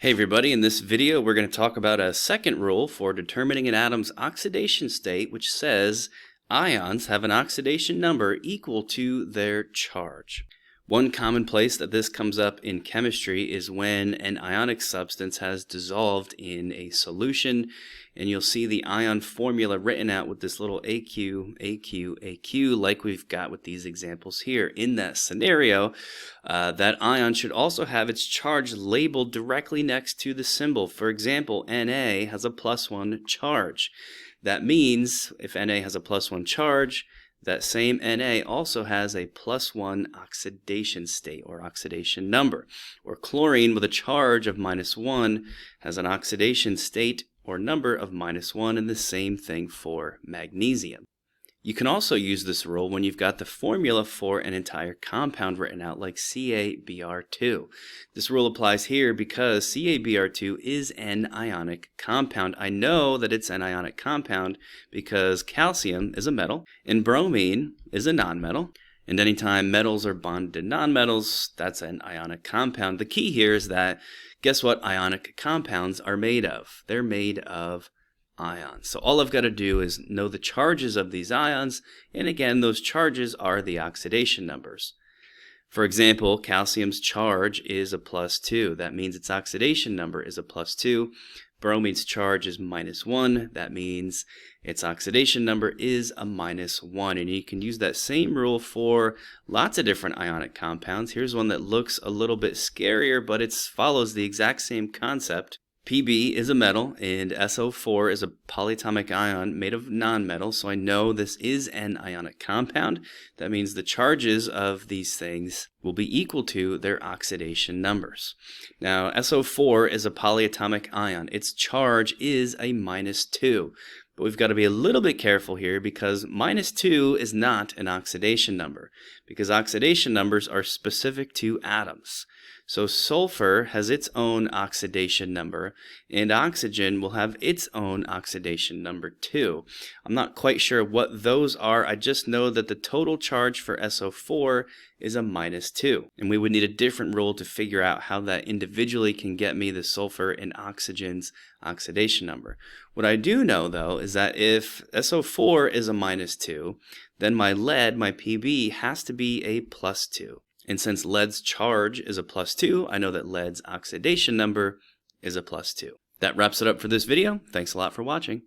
Hey everybody, in this video we're going to talk about a second rule for determining an atom's oxidation state, which says ions have an oxidation number equal to their charge. One common place that this comes up in chemistry is when an ionic substance has dissolved in a solution, and you'll see the ion formula written out with this little AQ, AQ, AQ, like we've got with these examples here. In that scenario, that ion should also have its charge labeled directly next to the symbol. For example, Na has a +1 charge. That means if Na has a +1 charge, that same Na also has a +1 oxidation state or oxidation number. Or chlorine with a charge of -1 has an oxidation state or number of -1, and the same thing for magnesium. You can also use this rule when you've got the formula for an entire compound written out, like CaBr2. This rule applies here because CaBr2 is an ionic compound. I know that it's an ionic compound because calcium is a metal and bromine is a nonmetal. And anytime metals are bonded to nonmetals, that's an ionic compound. The key here is that, guess what ionic compounds are made of? They're made of ions. So all I've got to do is know the charges of these ions, and again, those charges are the oxidation numbers. For example, calcium's charge is a +2. That means its oxidation number is a +2. Bromine's charge is -1. That means its oxidation number is a -1. And you can use that same rule for lots of different ionic compounds. Here's one that looks a little bit scarier, but it follows the exact same concept. Pb is a metal, and SO4 is a polyatomic ion made of nonmetals, so I know this is an ionic compound. That means the charges of these things will be equal to their oxidation numbers. Now, SO4 is a polyatomic ion. Its charge is a -2. But we've got to be a little bit careful here because -2 is not an oxidation number, because oxidation numbers are specific to atoms. So sulfur has its own oxidation number, and oxygen will have its own oxidation number too. I'm not quite sure what those are. I just know that the total charge for SO4 is a -2. And we would need a different rule to figure out how that individually can get me the sulfur and oxygen's oxidation number. What I do know, though, is that if SO4 is a -2, then my lead, my Pb, has to be a +2. And since lead's charge is a +2, I know that lead's oxidation number is a +2. That wraps it up for this video. Thanks a lot for watching.